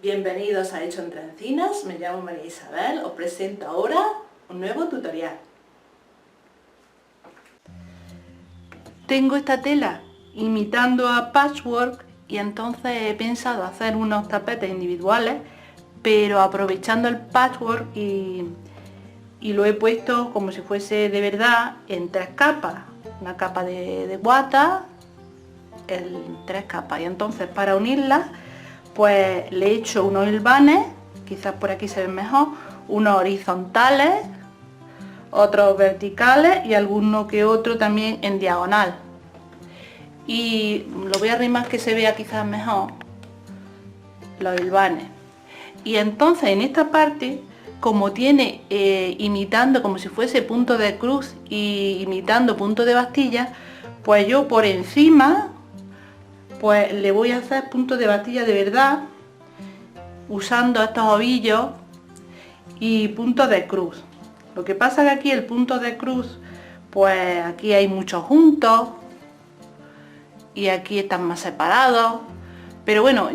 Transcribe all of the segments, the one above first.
Bienvenidos a Hecho entre Encinas, me llamo María Isabel, os presento ahora un nuevo tutorial. Tengo esta tela imitando a patchwork y entonces he pensado hacer unos tapetes individuales, pero aprovechando el patchwork y lo he puesto como si fuese de verdad en 3 capas. Una capa de guata en 3 capas y entonces para unirlas pues le he hecho unos hilvanes, quizás por aquí se ven mejor, unos horizontales, otros verticales y alguno que otro también en diagonal. Y lo voy a arrimar que se vea quizás mejor los hilvanes. Y entonces en esta parte, como tiene imitando como si fuese punto de cruz y imitando punto de bastilla, pues yo por encima pues le voy a hacer punto de bastilla de verdad usando estos ovillos y puntos de cruz. Lo que pasa es que aquí el punto de cruz, pues aquí hay muchos juntos y aquí están más separados, pero bueno,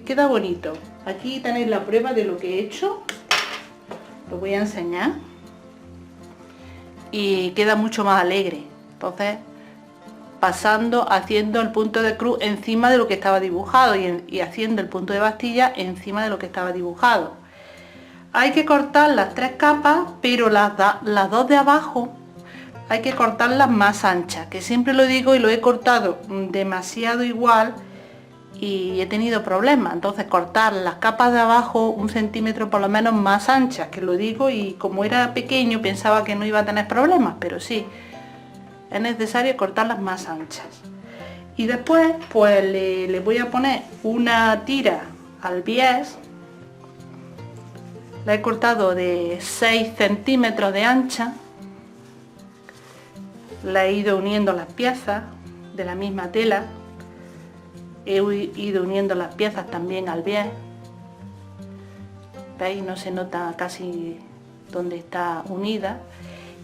queda bonito. Aquí tenéis la prueba de lo que he hecho, lo voy a enseñar y queda mucho más alegre. Entonces haciendo el punto de cruz encima de lo que estaba dibujado y haciendo el punto de bastilla encima de lo que estaba dibujado. Hay que cortar las 3 capas, pero las dos de abajo hay que cortarlas más anchas, que siempre lo digo y lo he cortado demasiado igual y he tenido problemas. Entonces cortar las capas de abajo 1 centímetro por lo menos más anchas, que lo digo, y como era pequeño pensaba que no iba a tener problemas, pero sí, es necesario cortarlas más anchas. Y después pues le voy a poner una tira al bies. La he cortado de 6 centímetros de ancha. La he ido uniendo las piezas de la misma tela. He ido uniendo las piezas también al bies. ¿Veis? No se nota casi donde está unida.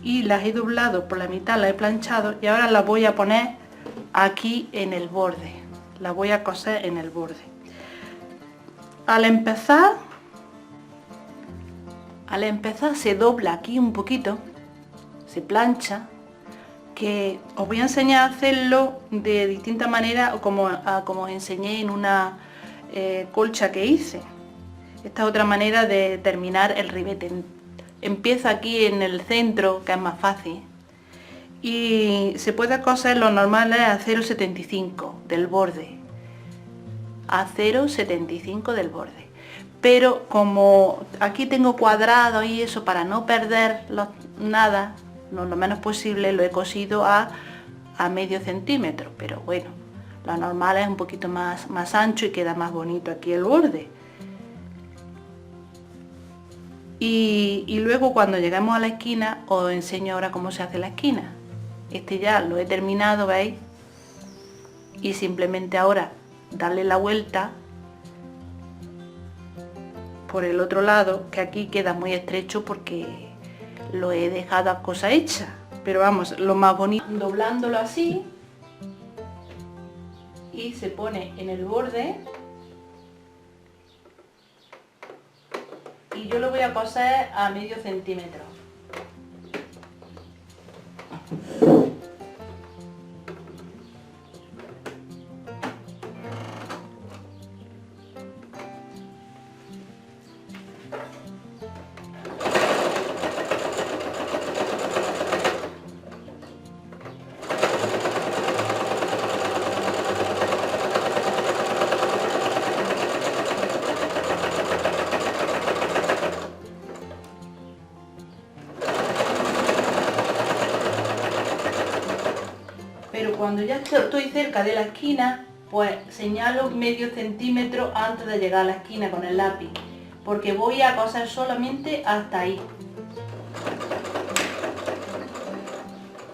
Y las he doblado por la mitad, las he planchado y ahora las voy a poner aquí en el borde. Las voy a coser en el borde. Al empezar se dobla aquí un poquito, se plancha, que os voy a enseñar a hacerlo de distinta manera como os enseñé en una colcha que hice. Esta es otra manera de terminar el ribete. Empieza aquí en el centro, que es más fácil, y se puede coser, lo normal es a 0,75 del borde, a 0,75 del borde, pero como aquí tengo cuadrados y eso, para no perder nada, lo menos posible, lo he cosido a medio centímetro, pero bueno, lo normal es un poquito más ancho y queda más bonito aquí el borde. Y luego cuando lleguemos a la esquina os enseño ahora cómo se hace la esquina. Este ya lo he terminado, ¿veis? Y simplemente ahora darle la vuelta por el otro lado, que aquí queda muy estrecho porque lo he dejado a cosa hecha. Pero vamos, lo más bonito, doblándolo así y se pone en el borde. Y yo lo voy a coser a medio centímetro. Pero cuando ya estoy cerca de la esquina, pues señalo medio centímetro antes de llegar a la esquina con el lápiz, porque voy a coser solamente hasta ahí.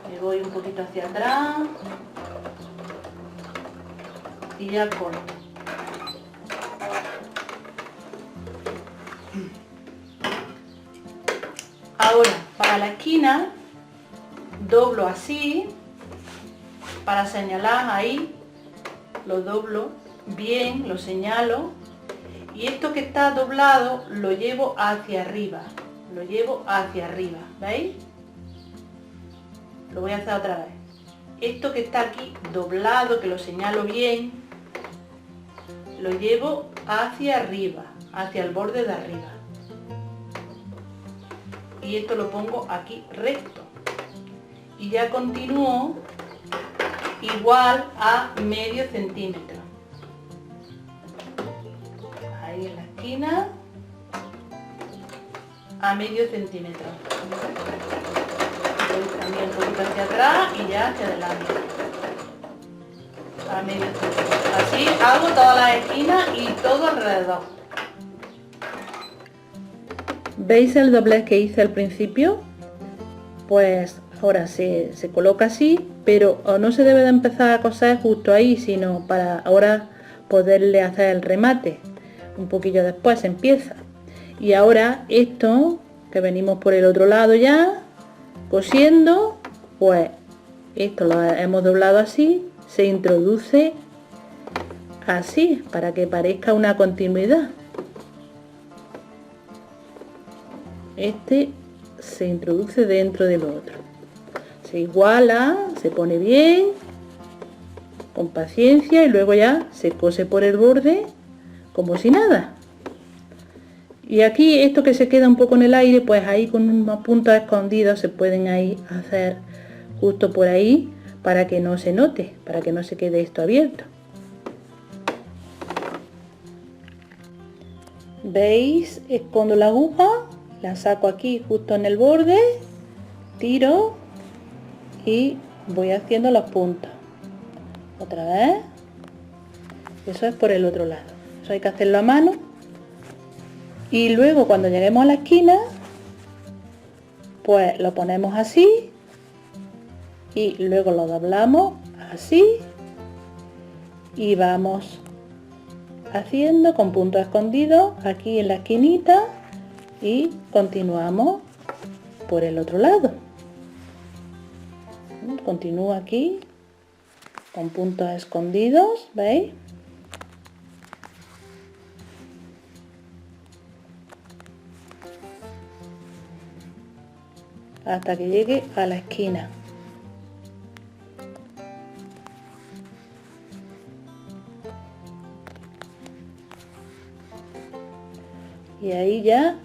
Me voy un poquito hacia atrás y ya corto. Ahora, para la esquina, doblo así, para señalar ahí, lo doblo bien, lo señalo Y esto que está doblado lo llevo hacia arriba, ¿veis? Lo voy a hacer otra vez. Esto que está aquí doblado, que lo señalo bien, lo llevo hacia arriba, hacia el borde de arriba. Y esto lo pongo aquí recto. Y ya continúo igual a medio centímetro. Ahí en la esquina, a medio centímetro. Voy también un poquito hacia atrás y ya hacia adelante. A medio centímetro. Así hago todas las esquinas y todo alrededor. ¿Veis el doblez que hice al principio? Pues ahora se coloca así, pero no se debe de empezar a coser justo ahí, sino para ahora poderle hacer el remate. Un poquillo después se empieza. Y ahora esto, que venimos por el otro lado ya, cosiendo, pues esto lo hemos doblado así, se introduce así, para que parezca una continuidad. Este se introduce dentro del otro. Se iguala, se pone bien, con paciencia, y luego ya se cose por el borde como si nada. Y aquí esto que se queda un poco en el aire, pues ahí con unos puntos escondidos se pueden ahí hacer justo por ahí, para que no se note, para que no se quede esto abierto. ¿Veis? Escondo la aguja, la saco aquí justo en el borde, tiro y voy haciendo los puntos. Otra vez. Eso es por el otro lado. Eso hay que hacerlo a mano. Y luego cuando lleguemos a la esquina, pues lo ponemos así y luego lo doblamos así y vamos haciendo con puntos escondidos aquí en la esquinita y continuamos por el otro lado. Continúo aquí con puntos escondidos, ¿veis? Hasta que llegue a la esquina. Y ahí ya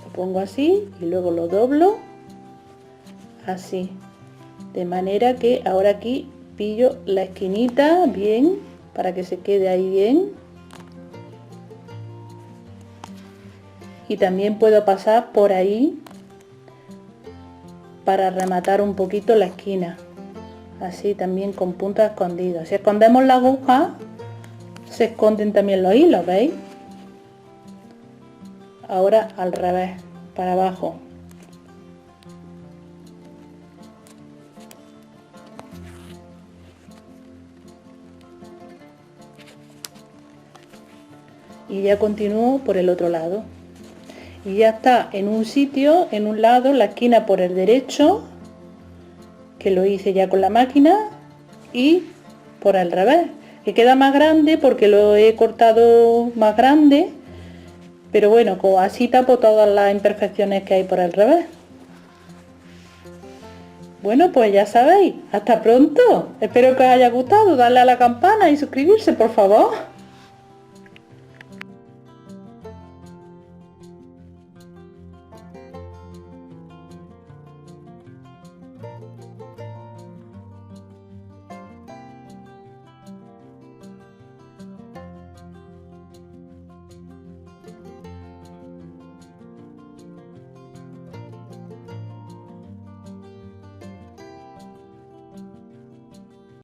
lo pongo así y luego lo doblo así, de manera que ahora aquí pillo la esquinita bien para que se quede ahí bien. Y también puedo pasar por ahí para rematar un poquito la esquina, así también con puntos escondidos. Si escondemos la aguja, se esconden también los hilos, ¿veis? Ahora al revés, para abajo. Y ya continúo por el otro lado. Y ya está en un sitio, en un lado, la esquina por el derecho, que lo hice ya con la máquina, y por el revés, que queda más grande porque lo he cortado más grande, pero bueno, así tapo todas las imperfecciones que hay por el revés. Bueno, pues ya sabéis, hasta pronto. Espero que os haya gustado, darle a la campana y suscribirse, por favor.